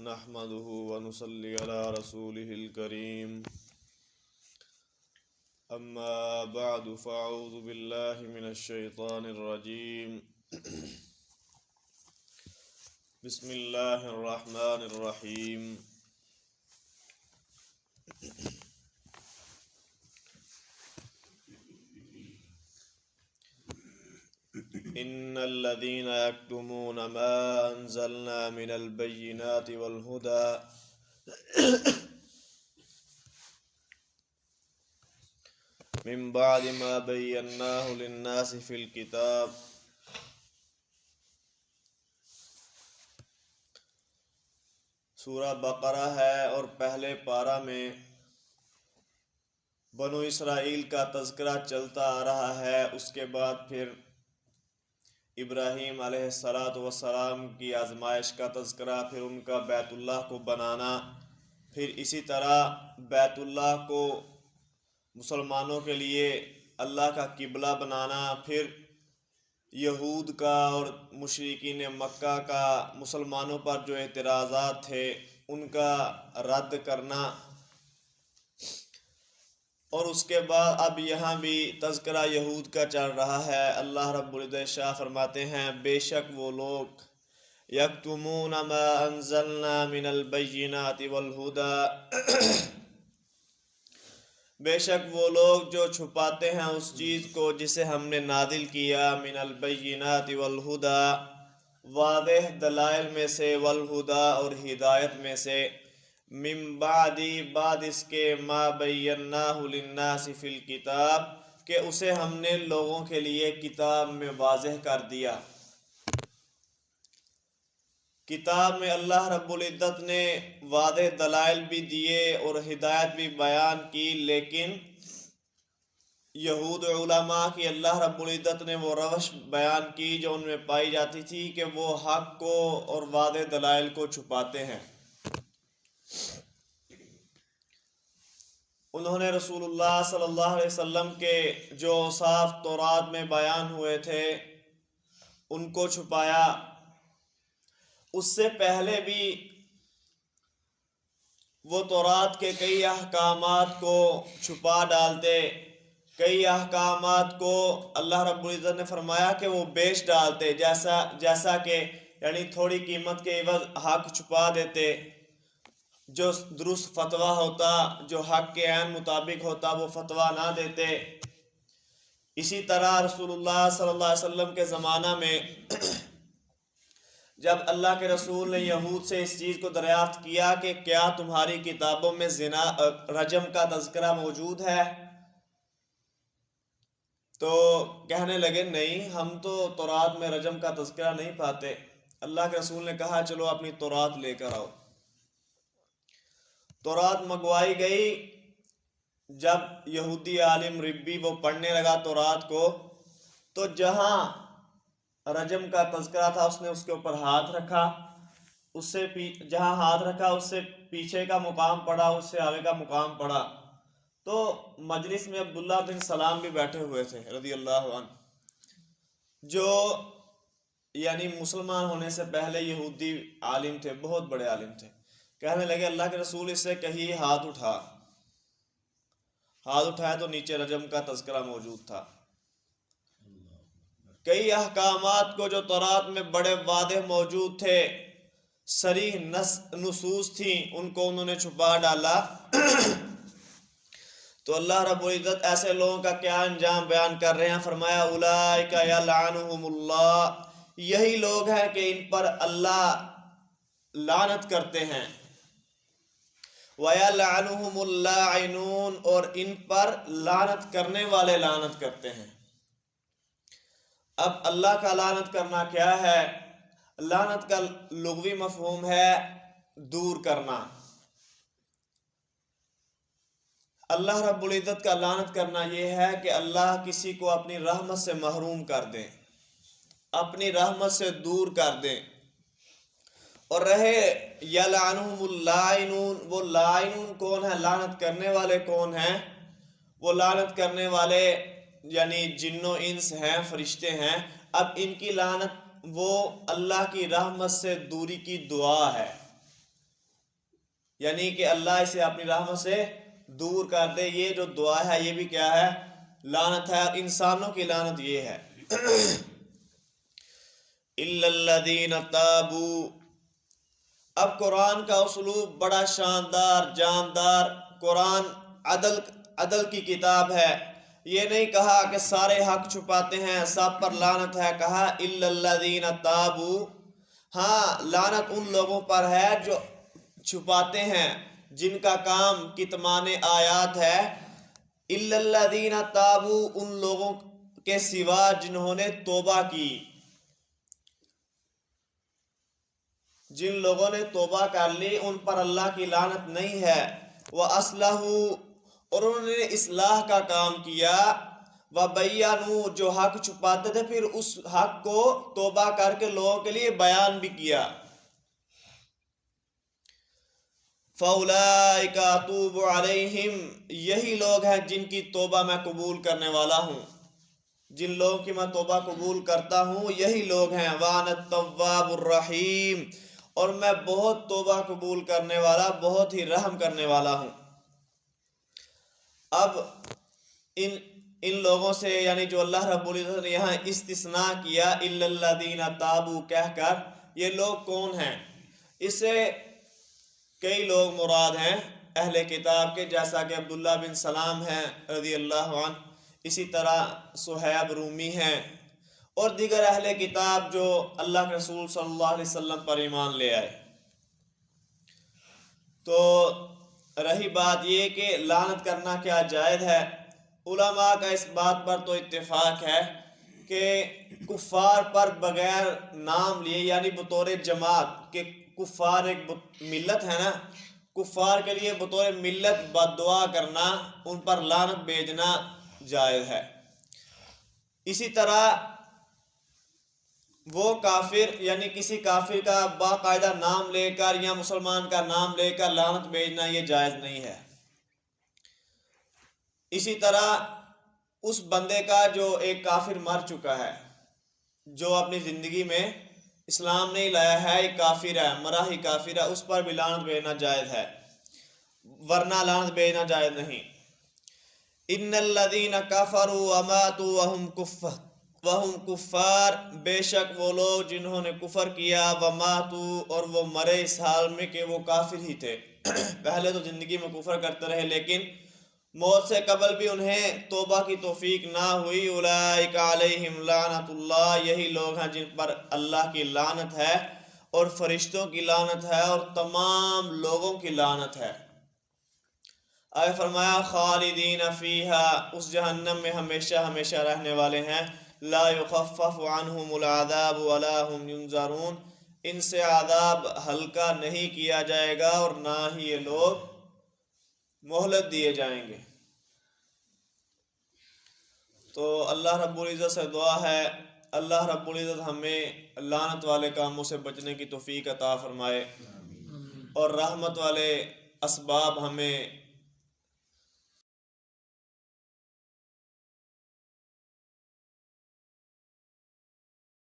نحمده ونصلي على رسوله الكريم أما بعد فأعوذ بالله من الشيطان الرجيم بسم الله الرحمن الرحيم إن الذين يكتمون ما أنزلنا من البينات والهدى من بعد ما بيناه للناس في الكتاب سورہ بقرہ ہے اور پہلے پارہ میں بنو اسرائیل کا تذکرہ چلتا آ رہا ہے۔ اس کے بعد پھر ابراہیم علیہ السلام کی آزمائش کا تذکرہ، پھر ان کا بیت اللہ کو بنانا، پھر اسی طرح بیت اللہ کو مسلمانوں کے لیے اللہ کا قبلہ بنانا، پھر یہود کا اور مشرکین مکہ کا مسلمانوں پر جو اعتراضات تھے ان کا رد کرنا، اور اس کے بعد اب یہاں بھی تذکرہ یہود کا چل رہا ہے۔ اللہ رب العزت شاہ فرماتے ہیں بے شک وہ لوگ یکتمون ما انزلنا من البینات والہدی، بے شک وہ لوگ جو چھپاتے ہیں اس چیز کو جسے ہم نے نازل کیا، من البینات والہدی، واضح دلائل میں سے، والہدی اور ہدایت میں سے، من بعد اس کے، ما بیناہ للناس فی الکتاب، کہ اسے ہم نے لوگوں کے لیے کتاب میں واضح کر دیا۔ کتاب میں اللہ رب العزت نے واضح دلائل بھی دیے اور ہدایت بھی بیان کی، لیکن یہود علماء کی اللہ رب العزت نے وہ روش بیان کی جو ان میں پائی جاتی تھی کہ وہ حق کو اور واضح دلائل کو چھپاتے ہیں۔ انہوں نے رسول اللہ صلی اللہ علیہ وسلم کے جو اوصاف تورات میں بیان ہوئے تھے ان کو چھپایا۔ اس سے پہلے بھی وہ تورات کے کئی احکامات کو چھپا ڈالتے، کئی احکامات کو اللہ رب العزت نے فرمایا کہ وہ بیچ ڈالتے، جیسا کہ یعنی تھوڑی قیمت کے عوض حق چھپا دیتے، جو درست فتویٰ ہوتا، جو حق کے عین مطابق ہوتا وہ فتویٰ نہ دیتے۔ اسی طرح رسول اللہ صلی اللہ علیہ وسلم کے زمانہ میں جب اللہ کے رسول نے یہود سے اس چیز کو دریافت کیا کہ کیا تمہاری کتابوں میں زنا رجم کا تذکرہ موجود ہے، تو کہنے لگے نہیں، ہم تو تورات میں رجم کا تذکرہ نہیں پاتے۔ اللہ کے رسول نے کہا چلو اپنی تورات لے کر آؤ۔ تورات منگوائی گئی۔ جب یہودی عالم ربی وہ پڑھنے لگا تورات کو، تو جہاں رجم کا تذکرہ تھا اس نے اس کے اوپر ہاتھ رکھا، اس سے جہاں ہاتھ رکھا اس سے پیچھے کا مقام پڑھا، اس سے آگے کا مقام پڑھا۔ تو مجلس میں عبداللہ بن سلام بھی بیٹھے ہوئے تھے رضی اللہ عنہ، جو یعنی مسلمان ہونے سے پہلے یہودی عالم تھے، بہت بڑے عالم تھے۔ کہنے لگے اللہ کے رسول اس سے کہیے ہاتھ اٹھا۔ ہاتھ اٹھایا تو نیچے رجم کا تذکرہ موجود تھا۔ کئی احکامات کو جو تورات میں بڑے واضح موجود تھے، صریح نصوص تھیں، ان کو انہوں نے چھپا ڈالا۔ تو اللہ رب العزت ایسے لوگوں کا کیا انجام بیان کر رہے ہیں، فرمایا اولئک یلعنہم اللہ، یہی لوگ ہیں کہ ان پر اللہ لعنت کرتے ہیں، وَيَلْعَنُهُمُ اللَّاعِنُونَ، اور ان پر لعنت کرنے والے لعنت کرتے ہیں۔ اب اللہ کا لعنت کرنا کیا ہے؟ لعنت کا لغوی مفہوم ہے دور کرنا۔ اللہ رب العزت کا لعنت کرنا یہ ہے کہ اللہ کسی کو اپنی رحمت سے محروم کر دیں، اپنی رحمت سے دور کر دیں۔ اور رہے یلعنہم اللاعنون، وہ لاعنون کون ہیں، لعنت کرنے والے کون ہیں؟ وہ لعنت کرنے والے یعنی جن و انس ہیں، فرشتے ہیں۔ اب ان کی لعنت وہ اللہ کی رحمت سے دوری کی دعا ہے۔ یعنی کہ اللہ اسے اپنی رحمت سے دور کر دے. یہ جو دعا ہے یہ بھی کیا ہے؟ لعنت ہے. اور انسانوں کی لعنت یہ ہے اِلَّا الَّذِينَ تَابُوا. اب قرآن کا اسلوب بڑا شاندار جاندار. قرآن عدل کی کتاب ہے. یہ نہیں کہا کہ سارے حق چھپاتے ہیں سب پر لعنت ہے، کہا اِلَّا الَّذِينَ تَابُوا. ہاں لعنت ان لوگوں پر ہے جو چھپاتے ہیں، جن کا کام کتمان آیات ہے. اِلَّا الَّذِينَ تَابُوا، ان لوگوں کے سوا جنہوں نے توبہ کی. جن لوگوں نے توبہ کر لی ان پر اللہ کی لعنت نہیں ہے. وَأَصْلَحُوا، اور انہوں نے اصلاح کا کام کیا. وَبَيَّنُوا، جو حق چھپاتے تھے پھر اس حق کو توبہ کر کے لوگوں کے لیے بیان بھی کیا. فَأُولَٰئِكَ أَتُوبُ عَلَيْهِمْ، یہی لوگ ہیں جن کی توبہ میں قبول کرنے والا ہوں. جن لوگوں کی میں توبہ قبول کرتا ہوں یہی لوگ ہیں. وَأَنَا التَّوَّابُ الرَّحِيمُ، اور میں بہت توبہ قبول کرنے والا، بہت ہی رحم کرنے والا ہوں. اب ان لوگوں سے یعنی جو اللہ رب العزت نے یہاں استثناء کیا اِلَّا الَّذِينَ تَابُوا کہہ کر، یہ لوگ کون ہیں؟ اس سے کئی لوگ مراد ہیں اہل کتاب کے، جیسا کہ عبداللہ بن سلام ہیں رضی اللہ عنہ، اسی طرح صہیب رومی ہیں، اور دیگر اہل کتاب جو اللہ کے رسول صلی اللہ علیہ وسلم پر ایمان لے آئے. تو رہی بات یہ کہ لعنت کرنا کیا جائز ہے، علماء کا اس بات پر تو اتفاق ہے کہ کفار پر بغیر نام لیے یعنی بطور جماعت، کہ کفار ایک ملت ہے نا، کفار کے لیے بطور ملت بد دعا کرنا، ان پر لعنت بھیجنا جائز ہے. اسی طرح وہ کافر یعنی کسی کافر کا باقاعدہ نام لے کر یا مسلمان کا نام لے کر لعنت بھیجنا یہ جائز نہیں ہے. اسی طرح اس بندے کا جو ایک کافر مر چکا ہے، جو اپنی زندگی میں اسلام نہیں لایا ہے، ایک کافر ہے، مرا ہی کافر ہے، اس پر بھی لعنت بھیجنا جائز ہے، ورنہ لعنت بھیجنا جائز نہیں. ان الذین کفروا وماتوا وہم کفار، بے شک وہ لوگ جنہوں نے کفر کیا، وماتوا، اور وہ مرے اس حال میں کہ وہ کافر ہی تھے. پہلے تو زندگی میں کفر کرتے رہے لیکن موت سے قبل بھی انہیں توبہ کی توفیق نہ ہوئی. اولئک علیہم لعنت اللہ، یہی لوگ ہیں جن پر اللہ کی لعنت ہے اور فرشتوں کی لعنت ہے اور تمام لوگوں کی لعنت ہے. آگے فرمایا خالدین فیہا، اس جہنم میں ہمیشہ ہمیشہ رہنے والے ہیں. لا یخفف عنہم العذاب ولا هم ینظرون، ان سے عذاب ہلکا نہیں کیا جائے گا اور نہ ہی یہ لوگ مہلت دیے جائیں گے. تو اللہ رب العزت سے دعا ہے اللہ رب العزت ہمیں لعنت والے کاموں سے بچنے کی توفیق عطا فرمائے اور رحمت والے اسباب ہمیں